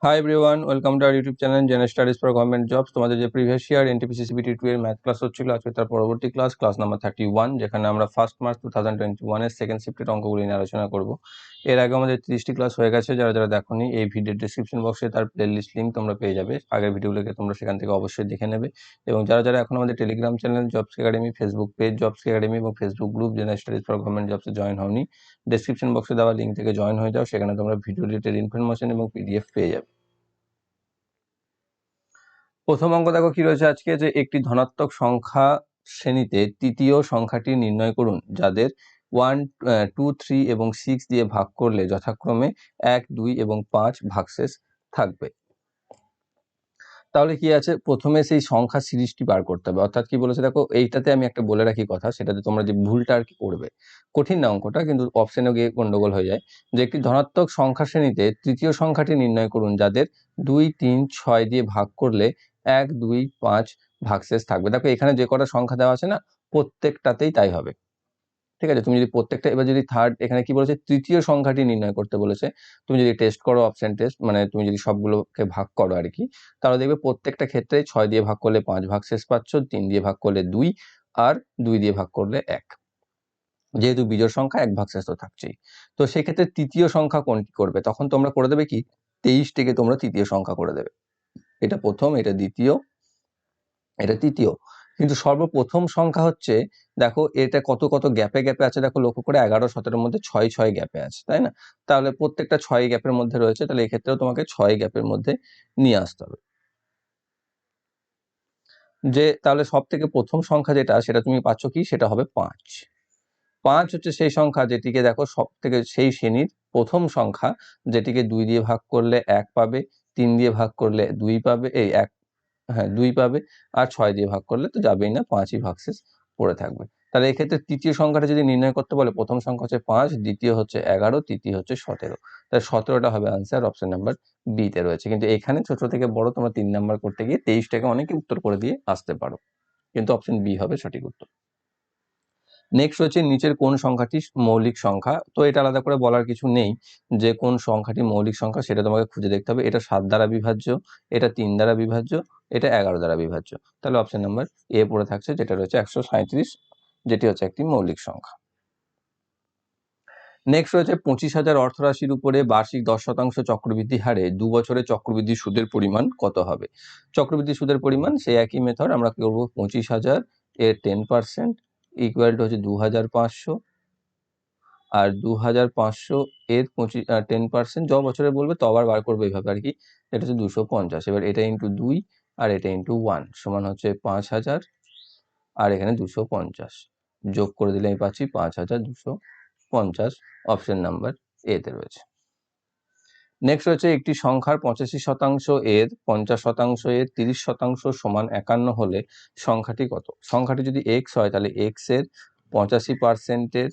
Hi everyone, welcome to our YouTube channel general studies for government jobs. তোমাদের যে previous year NTPC CBT 2 এর math class হচ্ছিল, আজকে তার পরবর্তী ক্লাস নাম্বার 31, যেখানে আমরা 1 মার্চ 2021 এর সেকেন্ড শিফটের অঙ্কগুলি নিয়ে আলোচনা করব। এর আগে আমাদের 30টি ক্লাস হয়ে গেছে। যারা যারা দেখোনি, এই ভিডিওর ডেসক্রিপশন বক্সে তার প্লেলিস্ট লিঙ্ক তোমরা পেয়ে যাবে। আগের ভিডিওগুলোকে তোমরা সেখান থেকে অবশ্যই দেখে নেবে। এবং যারা যারা এখন আমাদের Telegram channel jobs academy, Facebook page jobs academy এবং Facebook group general studies for government জবসে জয়েন হওনি, ডেসক্রিপশন বক্সে দেওয়া লিঙ্ক থেকে জয়েন হয়ে যাও। সেখানে তোমরা ভিডিও রিলেটেড ইনফরমেশন এবং পিডিএফ পেয়ে যাবে। প্রথম অঙ্ক দেখো কি রয়েছে আজকে, যে একটি ধনাত্মক সংখ্যা শ্রেণীতে তৃতীয় সংখ্যাটি নির্ণয় করুন যাদের 1, 2, 3 এবং 6 দিয়ে ভাগ করলে যথাক্রমে 1, 2 এবং 5 ভাগশেষ থাকবে। তাহলে কি আছে, প্রথমে সেই সংখ্যা সিরিজটি বার করতে হবে। অর্থাৎ কি বলেছে দেখো, এইটাতে আমি একটা বলে রাখি কথা, সেটাতে তোমরা যে ভুলটা আর কি করবে, কঠিন না অঙ্কটা, কিন্তু অপশনে গিয়ে গন্ডগোল হয়ে যায়। যে একটি ধনাত্মক সংখ্যা শ্রেণীতে তৃতীয় সংখ্যাটি নির্ণয় করুন যাদের 2, 3, 6 দিয়ে ভাগ করলে 1, 2, 5 ভাগশেষ থাকবে। দেখো এখানে যে কটা সংখ্যা দেওয়া আছে না, প্রত্যেকটাতেই তাই হবে। ঠিক আছে, তুমি যদি প্রত্যেকটা, এবার যদি থার্ড, এখানে কি বলেছে, তৃতীয় সংখ্যাটি নির্ণয় করতে বলেছে। তুমি যদি টেস্ট করো, অপশন টেস্ট, মানে তুমি যদি সবগুলোকে ভাগ করো আর কি, তাহলে দেখবে প্রত্যেকটা ক্ষেত্রে 6 দিয়ে ভাগ করলে 5 ভাগশেষ পাচ্ছ, 3 দিয়ে ভাগ করলে 2, আর 2 দিয়ে ভাগ করলে 1। যেহেতু বিজোড় সংখ্যা, 1 ভাগশেষ তো থাকছেই। তো সেক্ষেত্রে তৃতীয় সংখ্যা কোনটি করবে, তখন তোমরা করে দেবে কি, 23 থেকে তোমরা তৃতীয় সংখ্যা করে দেবে। এটা প্রথম, এটা দ্বিতীয়, এটা তৃতীয়। কিন্তু সর্বপ্রথম সংখ্যা হচ্ছে, দেখো এটা কত কত গ্যাপে গ্যাপে আছে, দেখো লক্ষ্য করে 11, 17 মধ্যে 6, 6 গ্যাপে আছে, তাই না? তাহলে প্রত্যেকটা 6 গ্যাপের মধ্যে রয়েছে, তাহলে এক্ষেত্রেও তোমাকে 6 গ্যাপের মধ্যে নিয়ে আসতে হবে। যে তাহলে সব থেকে প্রথম সংখ্যা যেটা, সেটা তুমি পাচ্ছ কি, সেটা হবে 5। 5 হচ্ছে সেই সংখ্যা যেটিকে, দেখো সব থেকে সেই শ্রেণীর প্রথম সংখ্যা যেটিকে 2 দিয়ে ভাগ করলে 1 পাবে, 3 দিয়ে ভাগ করলে 2 পাবে, এই 1, হ্যাঁ 2 পাবে, আর 6 দিয়ে ভাগ করলে তো যাবেই না, 5ই ভাগশেষ পড়ে থাকবে। তাহলে এক্ষেত্রে তৃতীয় সংখ্যাটা যদি নির্ণয় করতে বলে, প্রথম সংখ্যা হচ্ছে 5, দ্বিতীয় হচ্ছে 11, তৃতীয় হচ্ছে 17। তাহলে 17টা হবে আনসার, অপশন নাম্বার বি তে রয়েছে। কিন্তু এখানে ছোট থেকে বড় তোমরা 3 নাম্বার করতে গিয়ে 23টাকে অনেকে উত্তর করে দিয়ে আসতে পারো, কিন্তু অপশন বি হবে সঠিক উত্তর। নেক্সট হচ্ছে, নিচের কোন সংখ্যাটি মৌলিক সংখ্যা। তো এটা আলাদা করে বলার কিছু নেই যে কোন সংখ্যাটি মৌলিক সংখ্যা, সেটা তোমাকে খুঁজে দেখতে হবে। এটা 7 দ্বারা বিভাজ্য, এটা 3 দ্বারা বিভাজ্য, এটা 11 দ্বারা বিভাজ্য। তাহলে অপশন নাম্বার এ পড়ে থাকছে, যেটা রয়েছে 137, যেটি হচ্ছে একটি মৌলিক সংখ্যা। নেক্সট রয়েছে, 25,000 অর্থরাশির উপরে বার্ষিক 10% চক্রবৃদ্ধি হারে 2 বছরে চক্রবৃদ্ধি সুদের পরিমাণ কত হবে। চক্রবৃদ্ধি সুদের পরিমাণ সেই একই মেথড, আমরা করবো 25,000 এর 10% ইকুয়াল টু হচ্ছে 2,500, আর 2,500 এর 10% য বছরে বলবে তবার বার করবে এইভাবে আর কি। এটা হচ্ছে 250। এবার এটা ইন্টু 2 আর এটা ইন্টু 1 সমান হচ্ছে 5,000, আর এখানে 250 যোগ করে দিলে আমি পাচ্ছি 5,250। অপশন নাম্বার এ তে রয়েছে। নেক্সট হচ্ছে, একটি সংখ্যার 85% এর 50% এর 30% সমান 51 হলে সংখ্যাটি কত। সংখ্যাটি যদি x হয়, তাহলে x এর 85%-এর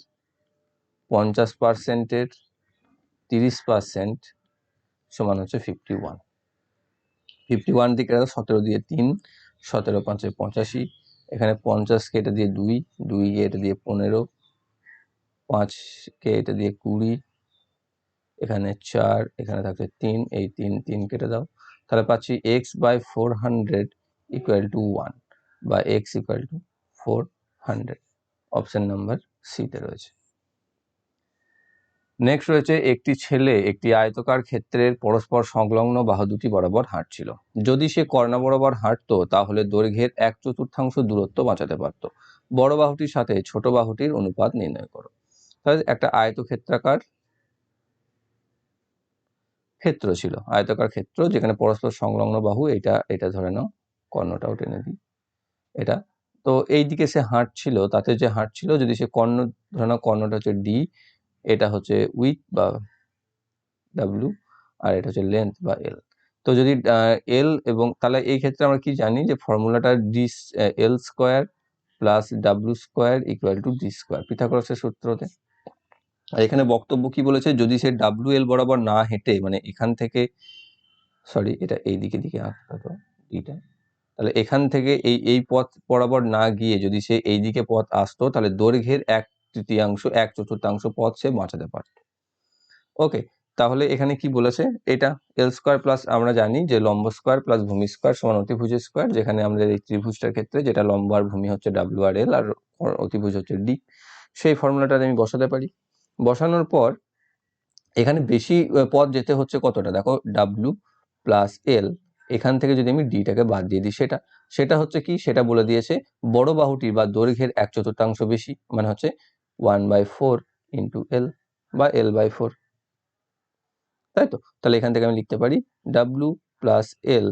50%-এর 30% সমান হচ্ছে 51। 51 দিকে 17 দিয়ে 3, 17 5 85, এখানে 50 কে এটা দিয়ে 2, 2 এটা দিয়ে 15, 5 কে এটা দিয়ে 20, এখানে 4, এখানে থাকছে 3, এই 3 কেটে দাও। তাহলে পাচ্ছি x/400 ইকুয়াল টু 1, বা x equal to 400। Option number C তে রয়েছে। নেক্সট রয়েছে, একটি ছেলে একটি আয়তকার ক্ষেত্রের পরস্পর সংলগ্ন বাহু দুটি বরাবর হাঁটছিল। যদি সে কর্ণ বরাবর হাঁটতো, তাহলে দৈর্ঘ্যের 1/4 দূরত্ব বাঁচাতে পারত। বড় বাহুটির সাথে ছোট বাহুটির অনুপাত নির্ণয় করো। তাহলে একটা আয়তক্ষেত্রাকার ক্ষেত্র ছিল, আয়তকার ক্ষেত্র যেখানে পরস্পর সংলগ্ন বাহু, এটা ধরে নাও, কর্ণটাও টেনে দিই, এটা। তো এই দিকে সে হাঁটছিল, তাতে যে হাঁটছিল, যদি সে কর্ণ, ধরে নাও কর্ণটা হচ্ছে ডি, এটা হচ্ছে উইথ বা ডাব্লু, আর এটা হচ্ছে লেন্থ বা এল। তো যদি এল, এবং তাহলে এই ক্ষেত্রে আমরা কি জানি, যে ফর্মুলাটা D L square plus W square equal to D square, পিথাগোরাসের সূত্রতে। আর এখানে বক্তব্য কি বলেছে, যদি সে ডাব্লু এল বরাবর না হেঁটে, মানে এখান থেকে, সরি এটা এই দিকে আঁকতে হতো ডিটা, তাহলে এখান থেকে এই পথ বরাবর না গিয়ে যদি সে এই দিকে পথ আসতো, তাহলে দৈর্ঘ্যের 1/3 1/4 পথ সে বাঁচাতে পারত। ওকে, তাহলে এখানে কি বলেছে, এটা এল স্কোয়ার প্লাস, আমরা জানি যে লম্ব স্কোয়ার প্লাস ভূমি স্কোয়ার সমান অতিভুজ স্কোয়ার, যেখানে আমাদের এই ত্রিভুজটার ক্ষেত্রে যেটা লম্ব আর ভূমি হচ্ছে ডাব্লিউ আর এল আর অতিভুজ হচ্ছে ডি, সেই ফর্মুলাটা আমি বসাতে পারি। বসানোর পর এখানে বেশি পথ যেতে হচ্ছে কতটা, দেখো ডাব্লিউ প্লাস এল, এখান থেকে যদি আমি ডিটাকে বাদ দিয়ে দিই, সেটা হচ্ছে কি, সেটা বলে দিয়েছে বড় বাহুটির বা দৈর্ঘ্যের 1/4 বেশি, মানে হচ্ছে 1/4 ইন্টু এল বা L/4, তাই তো। তাহলে এখান থেকে আমি লিখতে পারি W plus L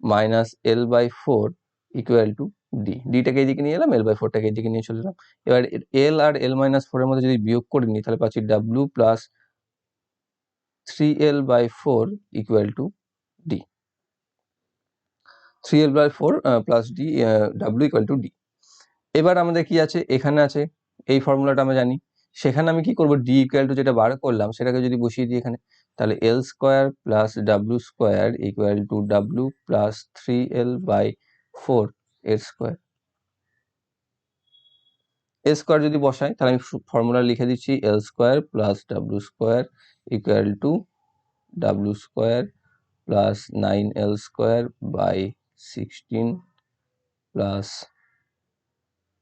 minus L/4 equal to D. ডিটাকে এইদিকে নিয়ে এলাম, L/4টাকে এইদিকে নিয়ে চলে এলাম। এবার এল আর L-4 এর মধ্যে যদি বিয়োগ করে নিই, তাহলে পাচ্ছি W plus 3L/4 equal to D. 3L/4 plus D, W equal to D. এবার আমাদের কি আছে, এখানে আছে এই ফর্মুলাটা আমরা জানি, সেখানে আমি কি করব, ডি ইকুয়াল টু যেটা বার করলাম সেটাকে যদি বসিয়ে দিই এখানে, তাহলে L square plus W square equal to W plus 3L/4 এর স্কোয়ার। এল স্কোয়ার যদি বসাই, তাহলে আমি ফর্মুলা লিখে দিচ্ছি L square plus W square equal to W square plus 9L square by 16 plus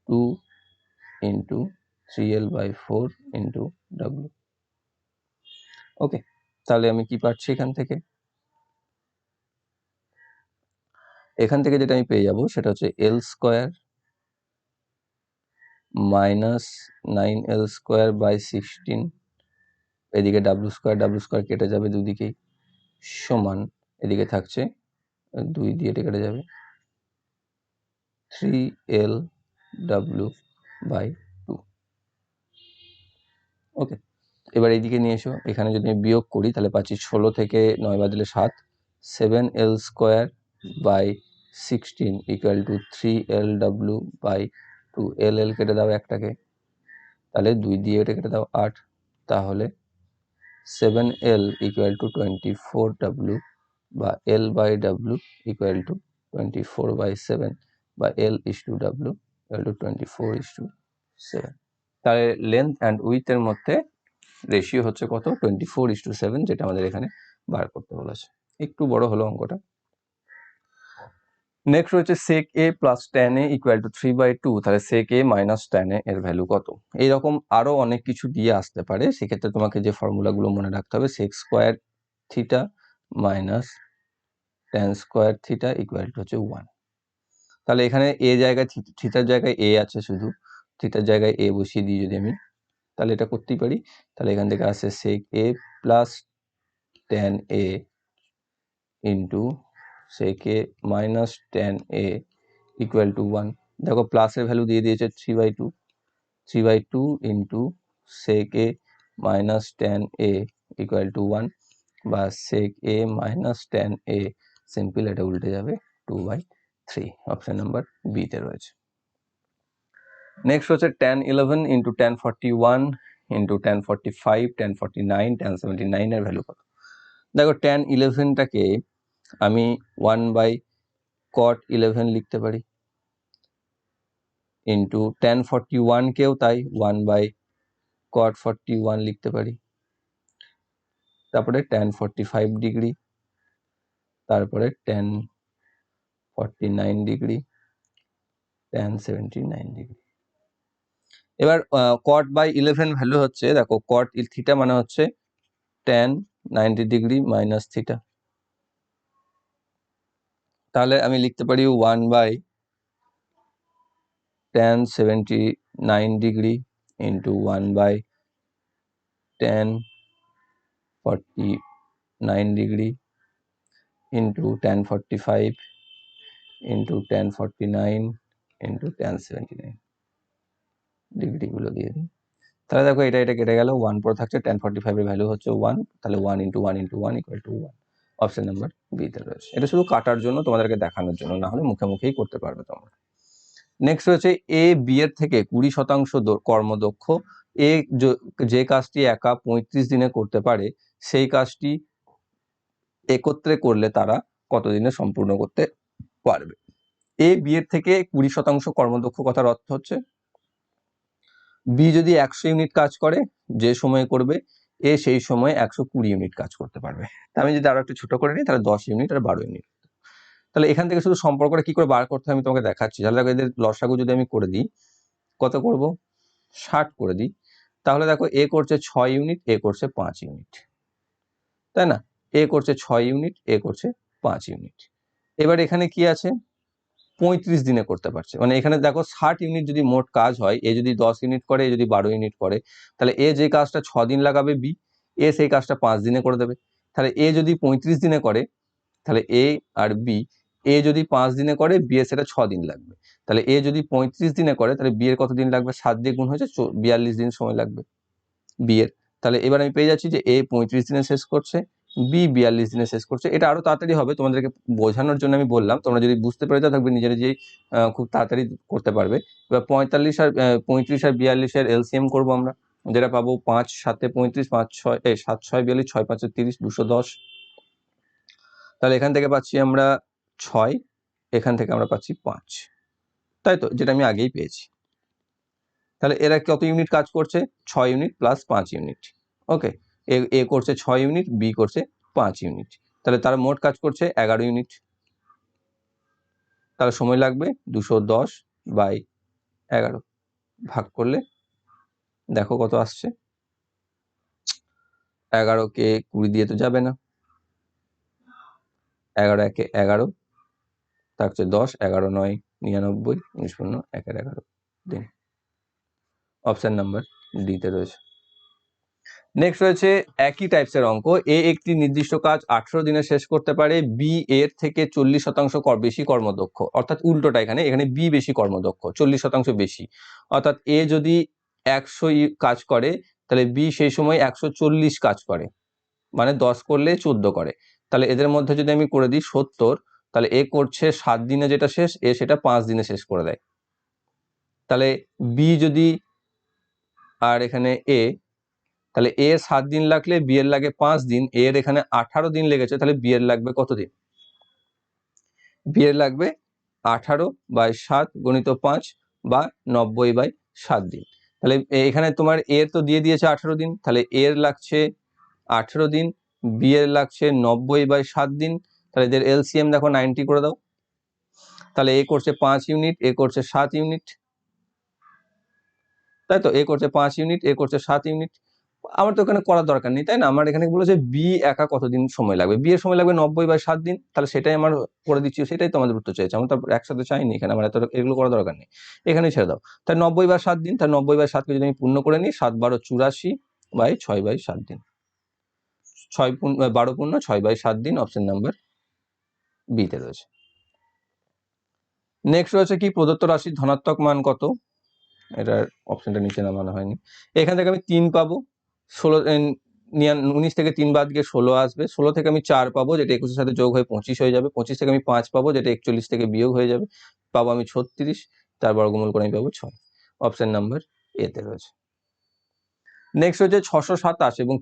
2 into 3L/4 into W. Okay, তাহলে আমি কি পাচ্ছি এখান থেকে যেটা আমি পেয়ে যাব সেটা হচ্ছে L square minus 9L square by 16, এদিকে ডাব্লিউ স্কোয়ার কেটে যাবে দুদিকেই, সমান এদিকে থাকছে 2 দিয়ে এটা কেটে যাবে 3LW/2। ওকে, এবার এইদিকে নিয়ে এসো, এখানে যদি আমি বিয়োগ করি তাহলে পাচ্ছি 16 থেকে 9 বাদ দিলে 7, 7L square by 16 equal to 3LW/2। L কেটে দাও একটাকে, তাহলে 2 দিয়ে এটা কেটে দাও 8, তাহলে 7L ইকুয়াল টু 24W বা L/W ইকুয়াল টু 24/7 বা L/W ইকুয়াল টু 24/7। তাহলে লেন্থ অ্যান্ড উইথ এর মধ্যে রেশিও হচ্ছে কত, 24:7, যেটা আমাদের এখানে বার করতে বলেছে। একটু বড় হলো অঙ্কটা। নেক্সট রয়েছে sec a plus tan a equal to 3/2, তাহলে sec a minus tan a এর ভ্যালু কত। এইরকম আরো অনেক কিছু দিয়ে আসতে পারে, সেক্ষেত্রে তোমাকে যে ফর্মুলাগুলো মনে রাখতে হবে, sec square theta minus tan square theta equal to হচ্ছে 1। তাহলে এখানে এ জায়গায় থিটার জায়গায় এ আছে, শুধু থিটার জায়গায় এ বসিয়ে দিই যদি আমি, তাহলে এটা করতেই পারি। তাহলে এখান থেকে আসছে sec a plus tan a into sec a minus tan a equal to 1। দেখো প্লাসের ভ্যালু দিয়ে দিয়েছে 3/2, 3/2 into sec a minus tan a equal to 1 বা sec a minus tan a, simple এটা উল্টে যাবে 2/3। অপশন নাম্বার বি তে রয়েছে। নেক্সট হচ্ছে tan 11 into tan 41 into tan 45, tan 49, tan 79 এর ভ্যালু কত। দেখো tan 11টাকে আমি 1/cot 11 লিখতে পারি, ইন্টু tan 41 কেও তাই 1/cot 41 লিখতে পারি, তারপরে tan 45 ডিগ্রি, তারপরে tan 49 ডিগ্রি, tan 79 ডিগ্রি। এবার cot বাই 11 ভ্যালু হচ্ছে, দেখো cot থিটা মানে হচ্ছে tan 90 ডিগ্রি মাইনাস থিটা, তাহলে আমি লিখতে পারি 1/tan 79 degree into 1/tan 49 degree into tan 45 into tan 49 into tan 79 ডিগ্রিগুলো দিয়ে দিই। তাহলে দেখো এটা কেটে গেল, 1 পরে থাকছে, tan 45 এর ভ্যালু হচ্ছে 1, তাহলে 1 into 1 into 1 equal to 1। Option number B তে রয়েছে। এটা শুধু কাটার জন্য, তোমাদেরকে দেখানোর জন্য, না হলে মুখে মুখেই করতে পারবে তোমরা। নেক্সট রয়েছে এ বি এর থেকে 20% কর্মদক্ষ, এ যে কাজটি একা 35 দিনে করতে পারে, সেই কাজটি একত্রে করলে তারা কতদিনে সম্পূর্ণ করতে পারবে। এ বি এর থেকে 20% কর্মদক্ষ কথার অর্থ হচ্ছে, বি যদি 100 ইউনিট কাজ করে যে সময়ে করবে, এ সেই সময় 120 ইউনিট কাজ করতে পারবে। তা আমি যদি আরো একটু ছোট করে নিই তাহলে 10 ইউনিট আর 12 ইউনিট। তাহলে এখান থেকে শুধু সম্পর্কটা কি করে বার করতে হয় আমি তোমাকে দেখাচ্ছি। তাহলে দেখো এদের লসাগু যদি আমি করে দিই, কত করব, 60 করে দিই, তাহলে দেখো এ করছে 6 ইউনিট, এ করছে 5 ইউনিট, তাই না? এ করছে 6 ইউনিট, এ করছে 5 ইউনিট। এবার এখানে কি আছে, 35 দিনে করতে পারছে, মানে এখানে দেখো 60 ইউনিট যদি মোট কাজ হয়, এ যদি 10 ইউনিট করে, এ যদি 12 ইউনিট করে, তাহলে এ যে কাজটা 6 দিন লাগাবে বি, এ সেই কাজটা 5 দিনে করে দেবে। তাহলে এ যদি 35 দিনে করে, তাহলে এ আর বি, এ যদি 5 দিনে করে, বি এর সেটা 6 দিন লাগবে। তাহলে এ যদি 35 দিনে করে, তাহলে বি এর কত দিন লাগবে, 7 দিয়ে গুণ হয়েছে 42 দিন সময় লাগবে বি এর। তাহলে এবার আমি পেয়ে যাচ্ছি যে এ 35 দিনে শেষ করছে, বি 42 দিনে শেষ করছে। এটা আরো তাড়াতাড়ি হবে, তোমাদেরকে বোঝানোর জন্য আমি বললাম, তোমরা যদি বুঝতে পেরে যাও থাকবে নিজে নিজেই খুব তাড়াতাড়ি করতে পারবে। এবার 45 আর 35 আর 42 এর এলসিএম করবো আমরা, যেটা পাবো 5 7 35, 5 6 7 6 42, 6 5 30, 210। তাহলে এখান থেকে পাচ্ছি আমরা 6, এখান থেকে আমরা পাচ্ছি 5, তাই তো, যেটা আমি আগেই পেয়েছি। তাহলে এরা কত ইউনিট কাজ করছে, 6 ইউনিট প্লাস 5 ইউনিট। ওকে, এ করছে 6 ইউনিট, বি করছে 5 ইউনিট, তাহলে তারা মোট কাজ করছে 11 ইউনিট। তাহলে সময় লাগবে 210/11, ভাগ করলে দেখো কত আসছে। 11কে 20 দিয়ে তো যাবে না, 11 একে 11, তার হচ্ছে 10, 11 9 99, 19 শূন্য 1 এর 11 দিন। অপশন নাম্বার ডিতে রয়েছে। নেক্সট রয়েছে একই টাইপসের অঙ্ক, এ একটি নির্দিষ্ট কাজ 18 দিনে শেষ করতে পারে, বি এর থেকে 40% বেশি কর্মদক্ষ, অর্থাৎ উল্টোটা, এখানে বি বেশি কর্মদক্ষ, 40% বেশি, অর্থাৎ এ যদি 100 কাজ করে, তাহলে বি সেই সময় 140 কাজ করে, মানে 10 করলে 14 করে। তাহলে এদের মধ্যে যদি আমি করে দিই 70, তাহলে এ করছে 7 দিনে যেটা শেষ, এ সেটা 5 দিনে শেষ করে দেয়। তাহলে বি যদি, আর এখানে এ, তাহলে এ 7 দিন লাগলে বি এর লাগে 5 দিন, এর এখানে 18 দিন লেগেছে, তাহলে বি এর লাগবে কত দিন, বি এর লাগবে 18/7 গুণিত 5 বা 90/7 দিন। তাহলে এখানে তোমার এর তো দিয়ে দিয়েছে 18 দিন, তাহলে এর লাগছে 18 দিন, বি এর লাগছে 90/7 দিন, তাহলে এদের এলসিএম দেখো 90 করে দাও। তাহলে এ করছে 5 ইউনিট, এ করছে 7 ইউনিট, তাই তো, এ করছে 5 ইউনিট, এ করছে 7 ইউনিট। আমার তো এখানে করার দরকার নেই, তাই না? আমার এখানে বলেছে বি একা কতদিন সময় লাগবে, বি এর সময় লাগবে 90/7 দিন, তাহলে সেটাই আমার করে দিচ্ছি, সেটাই তো আমাদের উত্তর চাইছে, আমরা তো একসাথে চাইনি এখানে, আমার এত এগুলো করার দরকার নেই, এখানেই ছেড়ে দাও। তাই 90/7 দিন, তাই 90/7কে যদি আমি পূর্ণ করে নিই, 7 12 84/6/7 দিন, 12 পূর্ণ 6/7 দিন, অপশন নাম্বার বিতে রয়েছে। নেক্সট রয়েছে কি, প্রদত্ত রাশির ধনাত্মক মান কত, এটার অপশনটা নিচে নামানো হয়নি। এখান থেকে আমি 3 পাবো, 19 থেকে 3 বাদ গিয়ে 16 আসবে, 16 থেকে আমি 4 পাবো, যেটা 21 এর সাথে যোগ হয়ে 25 হয়ে যাবে, 25 থেকে আমি 5 পাবো, যেটা 41 থেকে বিয়োগ হয়ে যাবে, পাবো আমি 36, তার বর্গমূল করে আমি পাবো 6, অপশন নাম্বার এতে রয়েছে। নেক্সট হচ্ছে 627 এবং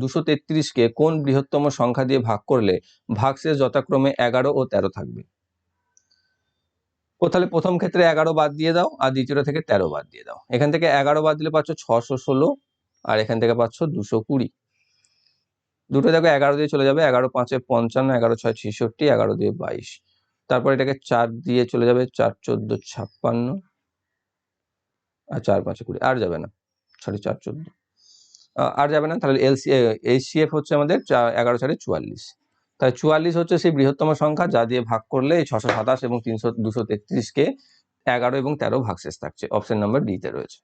233কে কোন বৃহত্তম সংখ্যা দিয়ে ভাগ করলে ভাগশেষ যথাক্রমে 11 ও 13 থাকবে। তাহলে প্রথম ক্ষেত্রে 11 বাদ দিয়ে দাও, আর দ্বিতীয় থেকে 13 বাদ দিয়ে দাও। এখান থেকে 11 বাদ দিলে পাচ্ছ 616, আর এখান থেকে পাচ্ছ 220। দুটো দেখো 11 দিয়ে চলে যাবে, 11 5 55, 11 6 66, 11 দিয়ে 22, তারপর এটাকে 4 দিয়ে চলে যাবে, 4 14 56, আর 4 5 20, আর যাবে না, সরি 4 14 আর যাবে না। তাহলে এইচসিএফ হচ্ছে আমাদের 11 4 44, তাই 44 হচ্ছে সেই বৃহত্তম সংখ্যা যা দিয়ে ভাগ করলে এই 627 এবং 233কে 11 এবং 13 ভাগশেষ থাকছে, অপশন নাম্বার ডি তে রয়েছে।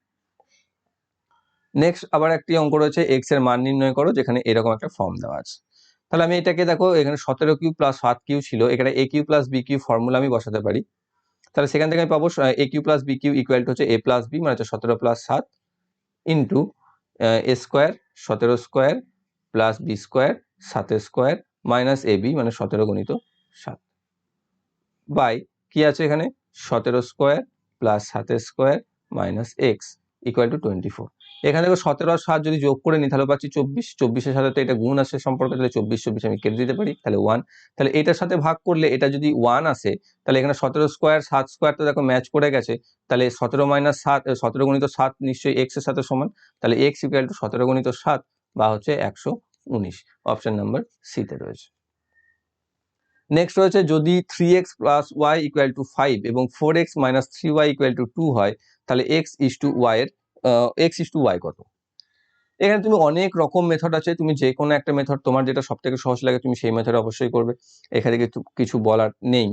নেক্সট আবার একটি অঙ্ক রয়েছে, এক্স এর মান নির্ণয় করো, যেখানে এরকম একটা ফর্ম দেওয়া আছে। তাহলে আমি এটাকে দেখো, এখানে 17 কিউ প্লাস 7 কিউ ছিল, এখানে A Q plus B Q formula আমি বসাতে পারি। তাহলে সেখান থেকে আমি পাবো A Q plus B Q equal to হচ্ছে এ প্লাস বি, মানে হচ্ছে 17 plus 7 into A square 17 square plus B square 7 square minus A B, মানে 17 গুণিত 7, বাই কি আছে এখানে 17 square plus 7 square minus X equal to 24। এখানে দেখো 17 আর 7 যদি যোগ করে নিই তাহলে পাচ্ছি 24, 24-এর সাথে তো এটা গুণ আসে সম্পর্কে, তাহলে 24 24 আমি কেটে দিতে পারি, তাহলে 1। তাহলে এটার সাথে ভাগ করলে এটা যদি 1 আসে, তাহলে এখানে 17 স্কোয়ার 7 স্কোয়ার তো দেখো ম্যাচ করে গেছে, তাহলে 17 মাইনাস 7, 17 গুণিত 7 নিশ্চয়ই x এর সাথে সমান, তাহলে x ইকুয়াল টু 17 গুণিত 7 বা হচ্ছে 119, অপশন নাম্বার সি তে রয়েছে। নেক্সট রয়েছে যদি 3x plus Y equal to 5 এবং 4x minus 3y equal to 2 হয়, তাহলে x ইস টু ওয়াই এর x ইস টু ওয়াই কত? এখানে তুমি অনেক রকম মেথড আছে, তুমি যে কোনো একটা মেথড তোমার যেটা সব থেকে সহজ লাগে তুমি সেই মেথড অবশ্যই করবে, এখানে কিছু বলার নেই,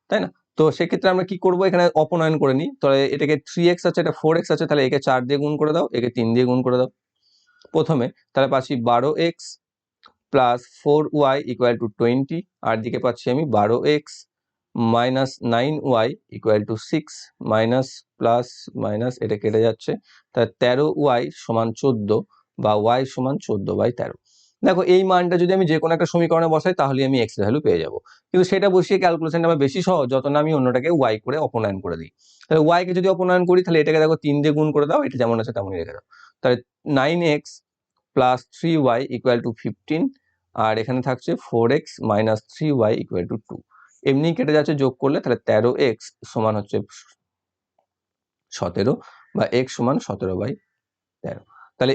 তাই না? তো সেক্ষেত্রে আমরা কি করব, এখানে অপনয়ন করে নিই, তাহলে এটাকে 3x আছে, এটা 4x আছে, তাহলে একে 4 দিয়ে গুণ করে দাও, একে 3 দিয়ে গুণ করে দাও প্রথমে, তাহলে পাচ্ছি 12x plus 4y equal to 20, আর দিকে পাচ্ছি আমি 12x minus 9y equal to 6, minus plus minus এটা কেটে যাচ্ছে, তাহলে 13y সমান 14 বা y সমান 14/13। দেখো এই মানটা যদি আমি যে কোনো একটা সমীকরণে বসাই তাহলে আমি x এর ভ্যালু পেয়ে যাব, কিন্তু সেটা বসিয়ে ক্যালকুলেশনটা আমার বেশি সহজ যত না আমি অন্যটাকে y করে অপনয়ন করে দিই। তাহলে y কে যদি অপনয়ন করি তাহলে এটাকে দেখো 3 দিয়ে গুণ করে দাও, এটা যেমন আছে তেমনই রেখে দাও, তাহলে 9x plus 3y equal to 15, আর এখানে থাকছে 4x minus 3y equal to 2, এমনি কেটে যাচ্ছে যোগ করলে, তাহলে 13x সমান হচ্ছে 17 বা x সমান 17/13, তাহলে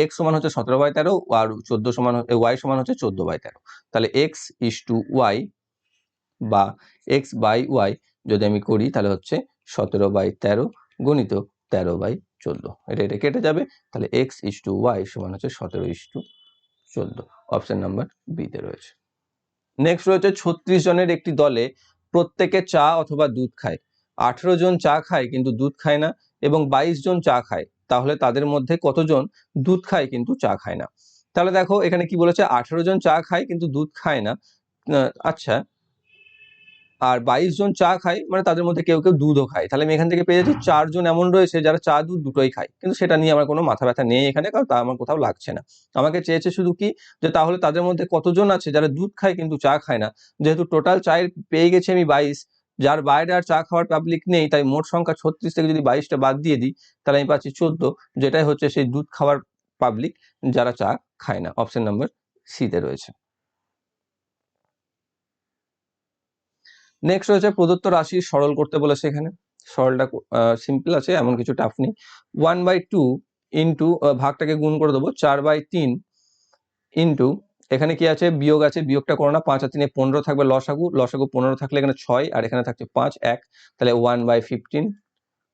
x সমান হচ্ছে 17/13 আর 14 সমান y সমান হচ্ছে 14/13, তাহলে x ইস টু y বা x বাই y যদি আমি করি তাহলে হচ্ছে 17/13 গুণিত 13/14, এটা কেটে যাবে, তাহলে x ইস টু y সমান হচ্ছে 17:14, অপশন নাম্বার বি তে রয়েছে। নেক্সট রয়েছে 36 জনের একটি দলে প্রত্যেকে চা অথবা দুধ খায়, 18 জন চা খায় কিন্তু দুধ খায় না এবং 22 জন চা খায়, তাহলে তাদের মধ্যে কতজন দুধ খায় কিন্তু চা খায় না? তাহলে দেখো এখানে কি বলেছে, 18 জন চা খায় কিন্তু দুধ খায় না, আচ্ছা, আর 22 জন চা খায় মানে তাদের মধ্যে কেউ কেউ দুধও খায়, তাহলে আমি এখান থেকে পেয়ে যাচ্ছি 4 জন এমন রয়েছে যারা চা দুধ দুটোই খায়, কিন্তু সেটা নিয়ে আমার কোনো মাথা ব্যথা নেই এখানে, কারণ তা আমার কোথাও লাগছে না। আমাকে চেয়েছে শুধু কি, যে তাহলে তাদের মধ্যে কতজন আছে যারা দুধ খায় কিন্তু চা খায় না, যেহেতু টোটাল চায়ের পেয়ে গেছি আমি 22, যার বাইরে আর চা খাওয়ার পাবলিক নেই, তাই মোট সংখ্যা 36 থেকে যদি 22টা বাদ দিয়ে দিই তাহলে আমি পাচ্ছি 14, যেটাই হচ্ছে সেই দুধ খাওয়ার পাবলিক যারা চা খায় না, অপশন নাম্বার সি তে রয়েছে। নেক্সট রয়েছে প্রদত্ত রাশি সরল করতে বলেছে, এখানে সরলটা সিম্পল আছে, এমন কিছু টাফ নেই। 1/2 ইন্টু ভাগটাকে গুণ করে দেবো 4/3 ইন্টু এখানে কি আছে, বিয়োগ আছে, বিয়োগটা করো না, 5 আর 3 15 থাকবে, লসাগু 15 থাকলে এখানে 6 আর এখানে থাকছে 5 1, তাহলে 1/15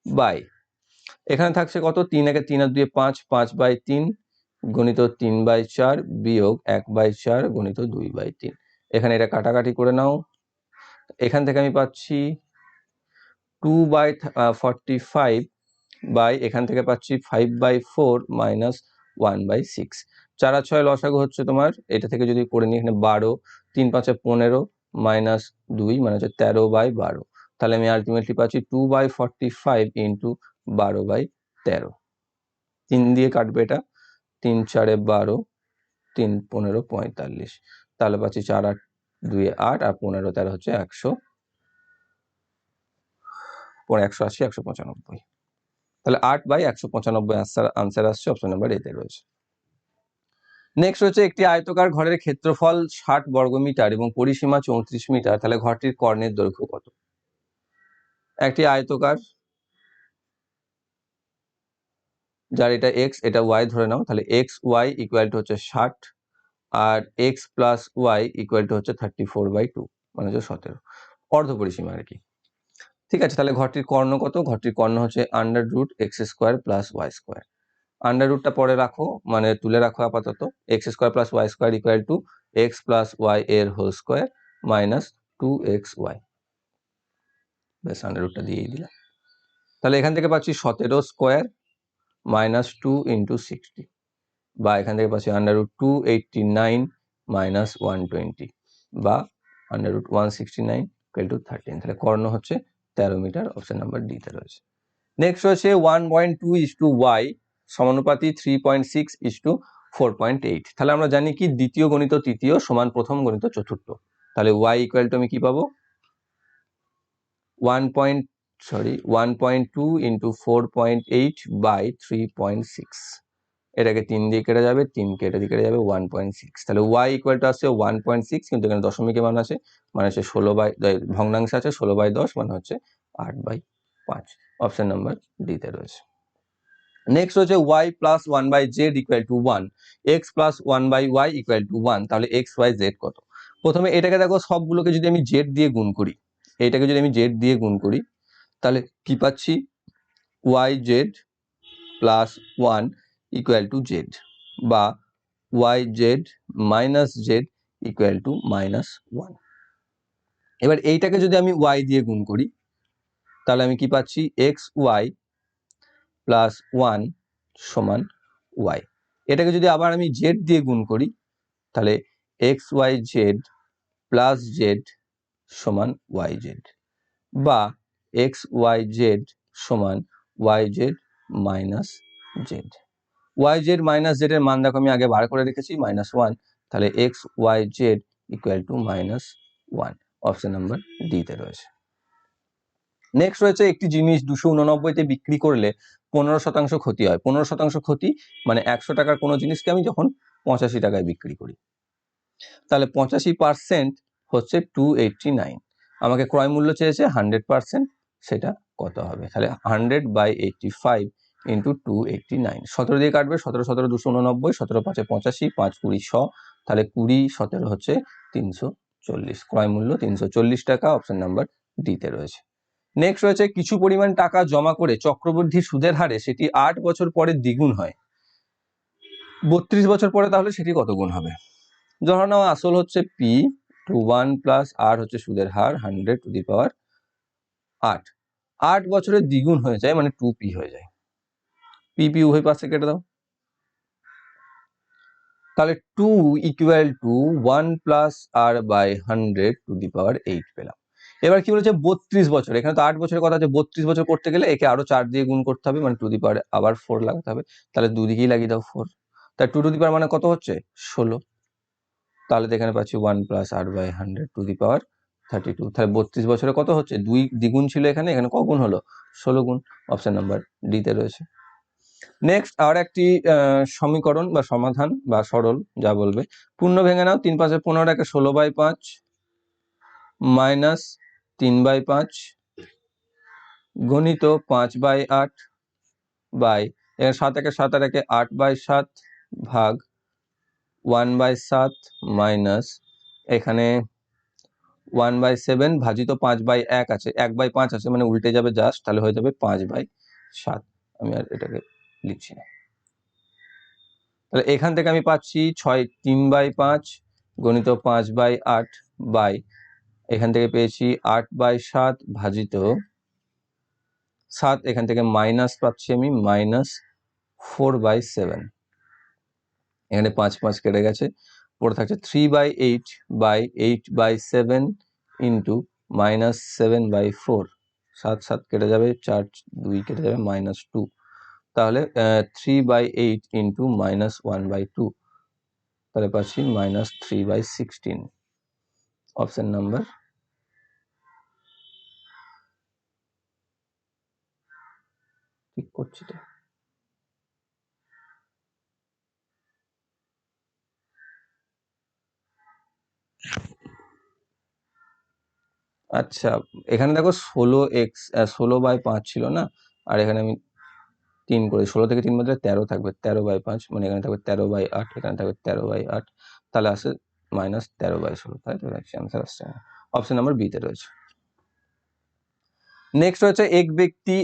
বাই এখানে থাকছে কত, 3 একে 3 আর 2 5, 5/3 গুণিত 3/4 বিয়োগ 1/4 গুণিত 2/3, এখানে এটা কাটাকাটি করে নাও, এখান থেকে আমি পাচ্ছি 2/45 বাই এখান থেকে পাচ্ছি 5/4 মাইনাস 1/6, 4 আর 6 লসাগু হচ্ছে তোমার, এটা থেকে যদি করে নিই এখানে 12, 3 5 15 মাইনাস 2 মানে হচ্ছে 13/12, তাহলে আমি আলটিমেটলি পাচ্ছি 2/45 ইন্টু 12/13, 3 দিয়ে কাটবে এটা, 3 4 12, 3 15 45, তাহলে পাচ্ছি 4 8 2 8 আর 15 13 হচ্ছে 180 195, তাহলে 8/195 আনসার আসছে, অপশন নাম্বার এ তে রয়েছে। নেক্সট হচ্ছে একটি আয়তকার ঘরের ক্ষেত্রফল 60 বর্গমিটার এবং পরিসীমা 34 মিটার, তাহলে ঘরটির কর্ণের দৈর্ঘ্য কত? একটি আয়তকার যার এটা x এটা y ধরে নাও, তাহলে x y ইকুয়াল টু হচ্ছে 60 আর x plus y equal to হচ্ছে 34/2 মানে হচ্ছে 17, অর্ধ পরিসীমা আর কি। ঠিক আছে, তাহলে ঘরটির কর্ণ কত? ঘরটির কর্ণ হচ্ছে √x² প্লাস y², আন্ডার রুটটা পরে রাখো, মানে তুলে রাখো আপাতত, x² plus y² equal to x plus y এর হোল স্কোয়ার মাইনাস 2xy, ব্যাস আন্ডার রুটটা দিয়েই দিলাম, তাহলে এখান থেকে পাচ্ছি 17 স্কোয়ার মাইনাস 2 ইন্টু 60 বা এখান থেকে পাচ্ছি √289 মাইনাস 120 বা √169 ইকুয়াল টু 13, তাহলে কর্ণ হচ্ছে 13 মিটার, অপশন নাম্বার ডি তে রয়েছে। নেক্সট রয়েছে 1.2:y সমানুপাতি 3.6:4.8, তাহলে আমরা জানি কি দ্বিতীয় গণিত তৃতীয় সমান প্রথম গণিত চতুর্থ, তাহলে y ইকুয়াল টু আমি কি পাবো, 1.2 ইন্টু 4.8 বাই 3.6, এটাকে 3 দিয়ে কেটে যাবে, 3 কে এটা দিয়ে কেটে যাবে, 1.6। তাহলে y ইকুয়াল টু আসছে 1.6, কিন্তু এখানে দশমিকের মান আছে, মানে হচ্ছে 16/, ভগ্নাংশ আছে 16/10, মানে হচ্ছে 8/5। অপশন নাম্বার ডি তে রয়েছে। নেক্সট হচ্ছে y plus 1/z equal to 1, x plus 1/y equal to 1। তাহলে x y z কত? প্রথমে এটাকে দেখো, সবগুলোকে যদি আমি z দিয়ে গুণ করি, এটাকে যদি আমি z দিয়ে গুণ করি, তাহলে কি পাচ্ছি? yz plus 1 equal two z, বা yz minus z equal to -1। এবার এইটাকে যদি আমি y দিয়ে গুণ করি, তাহলে আমি কি পাচ্ছি? xy প্লাস 1 সমান y। এটাকে যদি আবার আমি z দিয়ে গুণ করি, তাহলে xyz প্লাস z সমান yz, বা xyz সমান yz minus z। yz minus z এর মান দেখো আমি আগে বার করে রেখেছি, -1। তাহলে xyz equal to -1। Option number D তে রয়েছে। নেক্সট রয়েছে, একটি জিনিস 289-তে বিক্রি করলে 15% ক্ষতি হয়। 15% ক্ষতি মানে 100 টাকার কোনো জিনিসকে আমি যখন 85 টাকায় বিক্রি করি, তাহলে 85% হচ্ছে 289। আমাকে ক্রয় মূল্য চেয়েছে 100%, সেটা কত হবে? তাহলে 100/85 ইন্টু 289। 17 দিয়ে কাটবে, 17 17 289, 17 5 85, 5 20 100, তাহলে 20 17 হচ্ছে 340। ক্রয় মূল্য 340 টাকা। অপশন নাম্বার ডি তে রয়েছে। নেক্সট রয়েছে, কিছু পরিমাণ টাকা জমা করে চক্রবৃদ্ধি সুদের হারে সেটি 8 বছর পরে দ্বিগুণ হয়, 32 বছর পরে তাহলে সেটি কত গুণ হবে? ধরো নাও আসল হচ্ছে p টু 1 প্লাস r হচ্ছে সুদের হার 100⁸। 8 বছরের দ্বিগুণ হয়ে যায়, মানে 2p হয়ে যায়। p উভয় পাশে কেটে দাও, তাহলে 2 equal to 1 plus r by 100⁸ পেলাম। এবার কি বলেছে? 32 বছর। এখানে তো 8 বছরের কথা আছে, 32 বছর করতে গেলে একে আরো 4 দিয়ে গুণ করতে হবে, মানে 2 আবার 4 লাগাতে হবে। তাহলে দুদিকেই লাগিয়ে দাও 4। তাই 2 মানে কত হচ্ছে? 16। তাহলে তো এখানে পাচ্ছি 1 প্লাস r বাই 100⁵²। তাহলে 32 বছরে কত হচ্ছে? 2 দ্বিগুণ ছিল এখানে, এখানে ক গুণ হলো? 16 গুণ। অপশন নাম্বার ডি তে রয়েছে। নেক্সট আর একটি সমীকরণ বা সমাধান বা সরল, যা বলবে। পূর্ণ ভেঙে নাও, 3 5 15, 16/5 মাইনাস 3/5 গণিত 5/8 বাই 7 1 7 আর 8/7 ভাগ 1/7 মাইনাস এখানে 1/7 ভাজিত 5/1 আছে, 1/5 আছে, মানে উল্টে যাবে জাস্ট, তাহলে হয়ে যাবে 5/7। আমি আর এটাকে লিখছি না। তাহলে এখান থেকে আমি পাচ্ছি 3/5 গণিত 5/8 বাই এখান থেকে পেয়েছি 8/7 ভাজিত 7, এখান থেকে মাইনাস পাচ্ছি আমি -4/7। এখানে 5 5 কেটে গেছে, পড়ে থাকছে 3/8 বাই 8/7 ইন্টু -7/4। 7 7 কেটে যাবে, 4 2 কেটে যাবে, -2। তাহলে 3/8 ইন্টু -1/2, তাহলে পাচ্ছি -3/16। অপশন নাম্বার ঠিক করছি তো। আচ্ছা, এখানে দেখো 16/5 ছিল না, আর এখানে আমি 3 করে 16 থেকে 3 মধ্যে 13 থাকবে, 13/5, মানে এখানে থাকবে 13/8, এখানে থাকবে 13/8, তাহলে আসে -13/16। তাই তো অ্যান্সার আসছে। অপশন নাম্বার বি তে রয়েছে। নেক্সট হচ্ছে, এক ব্যক্তি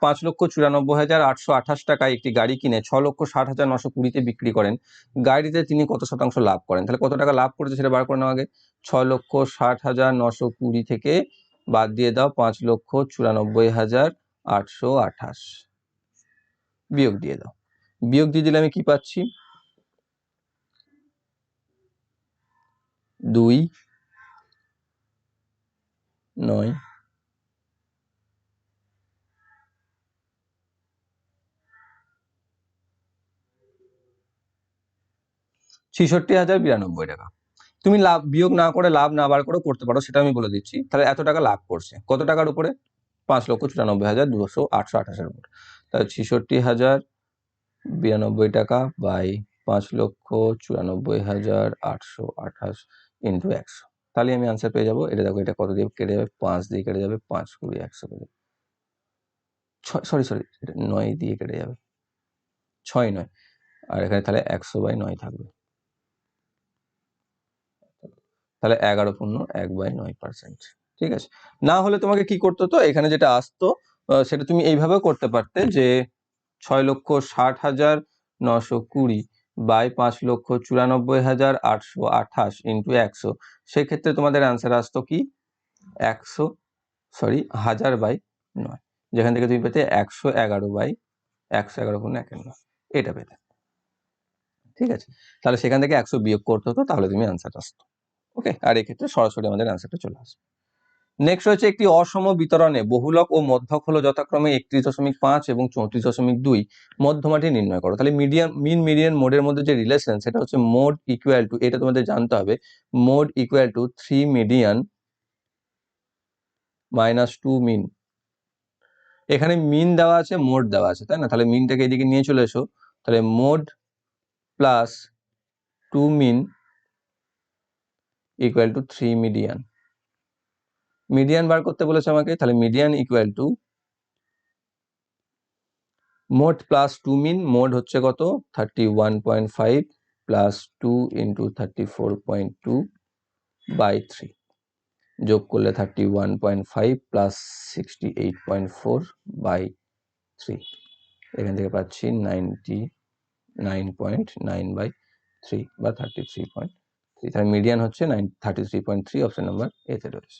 5,94,828 টাকায় একটি গাড়ি কিনে 6,60,920-তে বিক্রি করেন। গাড়িতে তিনি কত শতাংশ লাভ করেন? তাহলে কত টাকা লাভ করেছে সেটা বার করে নেওয়া আগে। 6,60,920 থেকে বাদ দিয়ে দাও 5,94,828, বিয়োগ দিয়ে দাও। বিয়োগ দিয়ে দিলে আমি কি পাচ্ছি? 2 9 66,092 টাকা। তুমি লাভ বিয়োগ না করে, লাভ না বার করে করতে পারো, সেটা আমি বলে দিচ্ছি। তাহলে এত টাকা লাভ করছে কত টাকার উপরে? 5,94,828-এর উপর। তাহলে 66,000 92 টাকা বাই 5,94,828 ইন্টু 100। তাহলে আমি আনসার পেয়ে যাবো। এটা দেখো, এটা কত দিয়ে কেটে যাবে, 5 দিয়ে কেটে যাবে, 5 20 100 করে, সরি এটা 9 দিয়ে কেটে যাবে, 6 নয়, আর এখানে তাহলে 100/9 থাকবে, তাহলে 11 পূর্ণ 1/9%। ঠিক আছে, না হলে তোমাকে কি করতে হতো, এখানে যেটা আসতো সেটা তুমি এইভাবেও করতে পারতে যে 6,60,920 বাই 5,94,828 ইন্টু 100। সেক্ষেত্রে তোমাদের অ্যান্সার আসতো কি 1000/9, যেখান থেকে তুমি পেতে 111/111 এটা পেতে। ঠিক আছে, তাহলে সেখান থেকে 100 বিয়োগ করতে হতো, তাহলে তুমি অ্যান্সার আসতো। ওকে, আর এক্ষেত্রে সরাসরি আমাদের অ্যান্সারটা চলে আসবে। নেক্সট হচ্ছে একটি অসম বিতরণে বহুলক ও মধ্যক হলো যথাক্রমে 31.5 এবং 34.2, মধ্যমাটি নির্ণয় করো। তাহলে মিন মিডিয়ান মোডের মধ্যে যে রিলেশন, সেটা হচ্ছে মোড ইকুয়াল টু, এটা তোমাদের জানতে হবে, mode equal to 3 median minus 2 মিন। এখানে মিন দেওয়া আছে, মোড দেওয়া আছে, তাই না? তাহলে মিনটাকে এদিকে নিয়ে চলে এসো, তাহলে mode plus 2 mean equal to 3 median. Median বার করতে বলেছে আমাকে, তাহলে median equal to mode plus 2 mean, mode হচ্ছে কত 31.5 প্লাস 2 ইন্টু 34.2 বাই 3, যোগ করলে 31.5 প্লাস 68.4 বাই 3, এখান থেকে পাচ্ছি 99.9/3 বা 33.3। তাহলে মিডিয়ান হচ্ছে 33.3, অপশন নাম্বার এতে রয়েছে।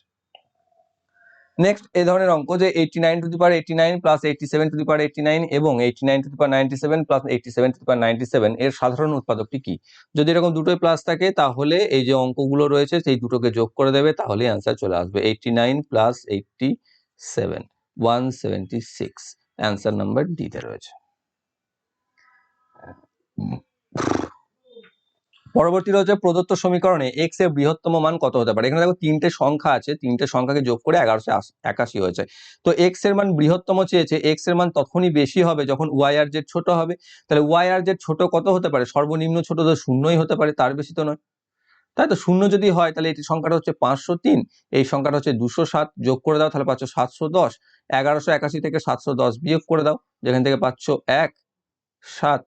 নেক্সট এই ধরনের অঙ্ক যে 89 প্লাস 87 এবং 89 প্লাস 87 এর সাধারণ উৎপাদকটি কি? যদি এরকম দুটোই প্লাস থাকে তাহলে এই যে অঙ্কগুলো রয়েছে সেই দুটোকে যোগ করে দেবে, তাহলে অ্যান্সার চলে আসবে 89 প্লাস 87 176, অ্যান্সার নাম্বার ডি তে রয়েছে। পরবর্তী রয়েছে প্রদত্ত সমীকরণে x এর বৃহত্তম মান কত হতে পারে। এখানে দেখো তিনটে সংখ্যা আছে, তিনটে সংখ্যাকে যোগ করে 1181 হয়েছে। তো x এর মান বৃহত্তম চেয়েছে, x এর মান তখনই বেশি হবে যখন y আর z ছোট হবে। তাহলে y আর z ছোট কত হতে পারে, সর্বনিম্ন ছোট তো শূন্যই হতে পারে, তার বেশি তো নয়, তাই তো? শূন্য যদি হয় তাহলে এটি সংখ্যাটা হচ্ছে 503, এই সংখ্যাটা হচ্ছে 207, যোগ করে দাও তাহলে পাচ্ছ 710, 1181 থেকে 710 বিয়োগ করে দাও, যেখান থেকে পাচ্ছ 1 7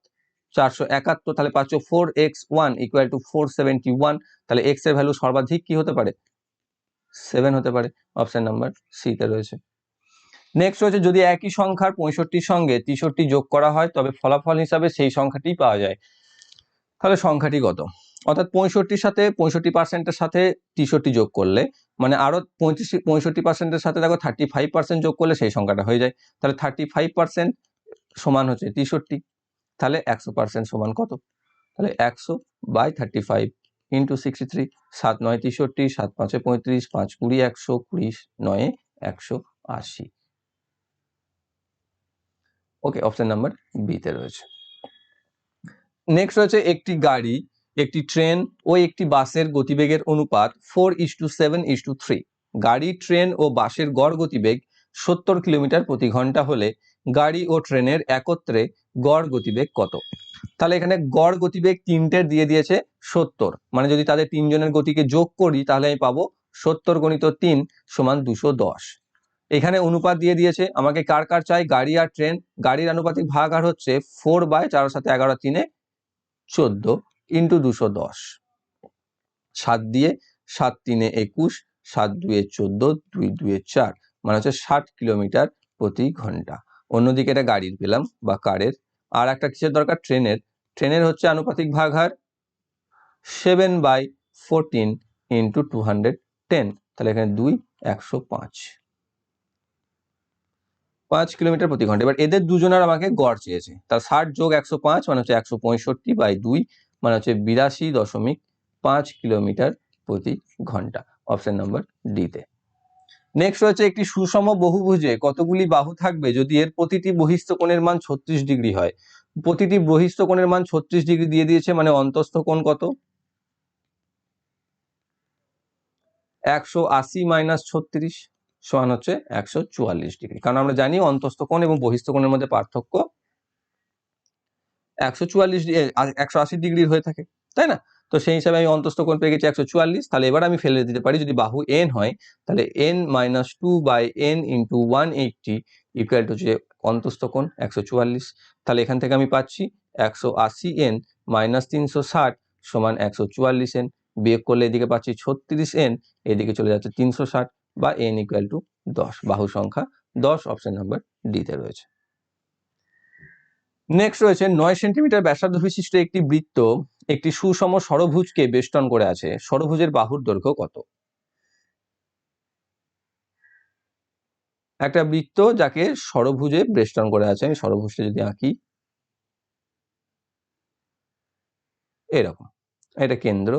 471, তাহলে পাচ্ছ 4x1 ইকুয়াল টু 471। তাহলে x এর ভ্যালু সর্বাধিক কি হতে পারে, 7 হতে পারে, অপশন নাম্বার সি তে রয়েছে। নেক্সট রয়েছে যদি একই সংখ্যার 65 সঙ্গে 63 যোগ করা হয় তবে ফলাফল হিসাবে সেই সংখ্যাটি পাওয়া যায়, তাহলে সংখ্যাটি কত? অর্থাৎ 65 সাথে 65%-এর সাথে 63 যোগ করলে, মানে আরো 65%-এর সাথে দেখো 35% যোগ করলে সেই সংখ্যাটা হয়ে যায়। তাহলে 35% সমান হচ্ছে 63, তাহলে 100% সমান কত? তাহলে 100/35 ইন্টু 63, 7 9 63, 7 5 35, 5 20 100, 20 9 180। ওকে, অপশন নাম্বার বি তে রয়েছে। নেক্সট রয়েছে একটি গাড়ি, একটি ট্রেন ও একটি বাসের গতিবেগের অনুপাত 4:7:3। গাড়ি, ট্রেন ও বাসের গড় গতিবেগ 70 কিলোমিটার প্রতি ঘন্টা হলে গাড়ি ও ট্রেনের একত্রে গড় গতিবেগ কত? তাহলে এখানে গড় গতিবেগ তিনটের দিয়ে দিয়েছে 70, মানে যদি তাদের তিনজনের গতিকে যোগ করি তাহলে আমি পাবো 70 × 3 সমান 210। এখানে অনুপাত দিয়ে দিয়েছে, আমাকে কার কার চাই, গাড়ি আর ট্রেন। গাড়ির আনুপাতিক ভাগাকার হচ্ছে 4/4 সাথে 11 3 14 ইন্টু 210, 7 দিয়ে 7 3 21, 7 2 14, 2 2 4, মানে হচ্ছে 60 কিলোমিটার প্রতি ঘন্টা। অন্যদিকে এটা গাড়ির পেলাম বা কারের। আর একটা কিসের দরকার, ট্রেনের। ট্রেনের হচ্ছে আনুপাতিক ভাগহার 7/14 ইন্টু 210, তাহলে এখানে 2 105, 5 কিলোমিটার প্রতি ঘন্টা। এবার এদের দুজনের আমাকে গড় চেয়েছে, তার 60 যোগ 105 মানে হচ্ছে 165/2, মানে হচ্ছে 82.5 কিলোমিটার প্রতি ঘন্টা, অপশন নাম্বার ডি তে। নেক্সট হচ্ছে একটি সুষম বহুভুজে কতগুলি বাহু থাকবে যদি এর প্রতিটি বহিস্থ কোণের মান 36 ডিগ্রি হয়? প্রতিটি বহিস্থ কোণের মান 36 ডিগ্রি দিয়ে দিয়েছে, মানে অন্তস্থ কোণ কত, 180 - 36 সমান হচ্ছে 144 ডিগ্রি। কারণ আমরা জানি অন্তস্থ কোণ এবং বহিস্থ কোণের মধ্যে পার্থক্য 144 180 ডিগ্রির হয়ে থাকে, তাই না? তো সেই হিসাবে আমি অন্তস্থ কোণ পেয়ে গেছি 144। তাহলে এবার আমি ফেলে দিতে পারি, যদি বাহু n হয় তাহলে n-2/n × 180 ইকুয়াল টু যে অন্তস্থ কোণ 144। তাহলে এখান থেকে আমি পাচ্ছি 180n - 360 সমান 144n, বিয়োগ করলে এদিকে পাচ্ছি 36n, এদিকে চলে যাচ্ছে 360 বা n ইকুয়াল টু 10। বাহু সংখ্যা 10 অপশন নাম্বার ডি তে রয়েছে। নেক্সট রয়েছে 9 সেন্টিমিটার ব্যাসার্ধ বিশিষ্ট একটি বৃত্ত একটি সুষম ষড়ভুজকে বেষ্টন করে আছে, ষড়ভুজের বাহুর দৈর্ঘ্য কত? একটা বৃত্ত যাকে ষড়ভুজে বেষ্টন করে আছে, আমি ষড়ভুজটা যদি আঁকি এরকম, এটা কেন্দ্র,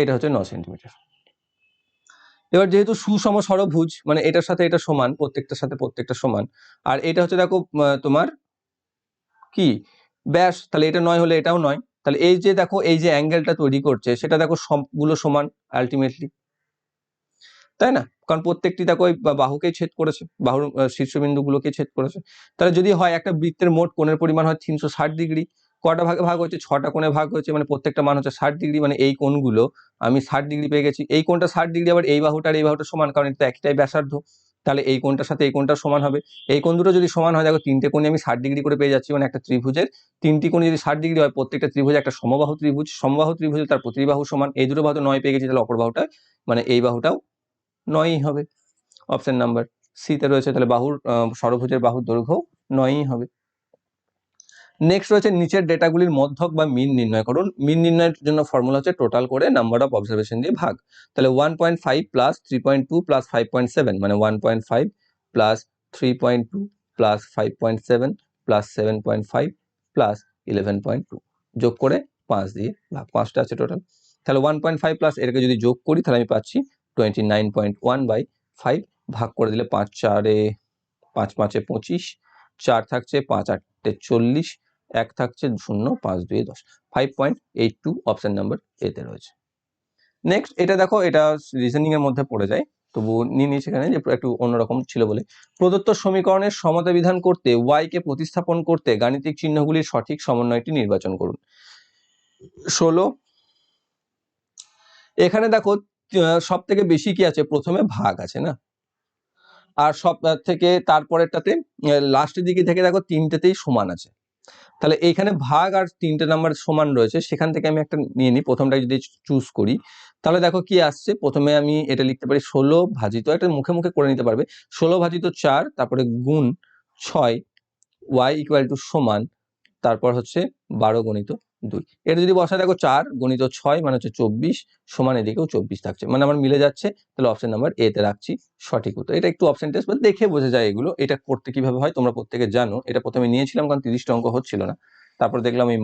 এটা হচ্ছে 9 সেন্টিমিটার। এবার যেহেতু সুষম ষড়ভুজ মানে এটার সাথে এটা সমান, প্রত্যেকটার সাথে প্রত্যেকটা সমান, আর এটা হচ্ছে দেখো তোমার কি ব্যাস, তাহলে এটা 9 হলে এটাও 9, তাহলে এই যে দেখো এই যে অ্যাঙ্গেলটা তৈরি করছে সেটা দেখো সবগুলো সমান আলটিমেটলি, তাই না? কারণ প্রত্যেকটি দেখো ওই বাহুকেই ছেদ করেছে, বাহুর শীর্ষবিন্দুগুলোকে ছেদ করেছে। তাহলে যদি হয় একটা বৃত্তের মোট কোণের পরিমাণ হয় 360 ডিগ্রি, কটা ভাগে ভাগ হয়েছে? 6টা কোণে ভাগ হয়েছে, মানে প্রত্যেকটা মান হচ্ছে 60 ডিগ্রি, মানে এই কোণগুলো আমি 60 ডিগ্রি পেয়ে গেছি। এই কোণটা 60 ডিগ্রি, আবার এই বাহুটা আর এই বাহুটা সমান, কারণ এটা একটাই ব্যাসার্ধ, তাহলে এই কোণটার সাথে এই কোণটা সমান হবে। এই কোণ দুটো যদি সমান হয়, দেখো তিনটে কোণে আমি 60 ডিগ্রি করে পেয়ে যাচ্ছি, মানে একটা ত্রিভুজের তিনটি কোণ যদি 60 ডিগ্রি হয়, প্রত্যেকটা ত্রিভুজ একটা সমবাহু ত্রিভুজ, সমবাহু ত্রিভুজে তার প্রতিটি বাহু সমান, এই দুটো বাহু 9 পেয়ে গেছি, তাহলে অপর বাহুটা মানে এই বাহুটাও 9ই হবে। অপশন নাম্বার সি তে রয়েছে, তাহলে বাহুর ষড়ভুজের বাহুর দৈর্ঘ্য 9ই হবে। নেক্সট রয়েছে নিচের ডেটাগুলির মধ্যক বা মিন নির্ণয় করুন। মিন নির্ণয়ের জন্য ফর্মুলা হচ্ছে টোটাল করে নাম্বার অফ অবজারভেশন দিয়ে ভাগ। তাহলে 1.5 প্লাস 3.2 প্লাস 5.7 মানে 1.5 প্লাস 3.2 প্লাস 5.7 প্লাস 7.5 প্লাস 11.2 যোগ করে 5 দিয়ে ভাগ, 5টা আছে টোটাল। তাহলে 1.5 প্লাস এটাকে যদি যোগ করি তাহলে আমি পাচ্ছি 29.1/5, ভাগ করে দিলে 5 4 5 5 25, 4 থাকছে, 5 8 40, 1 থাকছে 0, 5 2 10, 5.82 অপশন নাম্বার এ তে রয়েছে। নেক্সট এটা দেখো, এটা রিজনিং এর মধ্যে পড়ে যায়, তবু নিয়ে নিয়েছি এখানে যে একটু অন্যরকম ছিল বলে। প্রদত্ত সমীকরণের সমতা বিধান করতে y কে প্রতিস্থাপন করতে গাণিতিক চিহ্নগুলির সঠিক সমন্বয়টি নির্বাচন করুন। 16 এখানে দেখো সব থেকে বেশি কি আছে? প্রথমে ভাগ আছে না, আর সব থেকে তারপরেরটাতে লাস্টের দিকে থেকে দেখো তিনটেতেই সমান আছে। তাহলে এইখানে ভাগ আর 3টে নাম্বার সমান রয়েছে, সেখান থেকে আমি একটা নিয়ে নিই, প্রথমটা যদি চুজ করি তাহলে দেখো কি আসছে। প্রথমে আমি এটা লিখতে পারি 16 ভাজিত, এটা মুখে মুখে করে নিতে পারবে, 16 ভাজিত 4 তারপরে গুণ 6 y ইকুয়াল টু সমান, তারপর হচ্ছে 12 গণিত 2। এটা যদি বসা দেখো 4 গণিত 6 মানে হচ্ছে 24 সমান, এদিকেও 24 থাকছে, মানে আমার মিলে যাচ্ছে। তাহলে অপশন নাম্বার এ তে রাখছি সঠিক উত্তর। এটা একটু অপশন টেস্ট দেখে বোঝা যায় এগুলো, এটা করতে কিভাবে হয় তোমরা প্রত্যেকে জানো। এটা প্রথমে নিয়েছিলাম কারণ 30টা অঙ্ক হচ্ছিল না, তারপর দেখলাম এই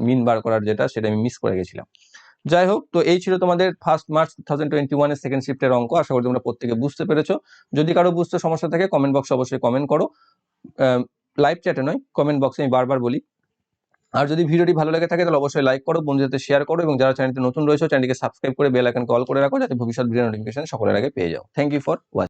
মিন বার করার যেটা সেটা আমি মিস করে গেছিলাম। যাই হোক, তো এই ছিল তোমাদের 1 মার্চ 2021 এর সেকেন্ড শিফটের অঙ্ক। আশা করি তোমরা প্রত্যেকে বুঝতে পেরেছো। যদি কারো বুঝতে সমস্যা থাকে কমেন্ট বক্সে অবশ্যই কমেন্ট করো, লাইভ চ্যাটে নয়, কমেন্ট বক্সে আমি বারবার বলি। আর যদি ভিডিওটি ভালো লেগে থাকে তাহলে অবশ্যই লাইক করো, বন্ধুদের সাথে শেয়ার করো, এবং যারা চ্যানেলটি নতুন রয়েছে চ্যানেলটিকে সাবস্ক্রাইব করে বেল আইকন কল করে রাখো, যাতে ভবিষ্যৎ ভিডিও নোটিফিকেশন সকলের আগে পেয়ে যাও। Thank you for watching.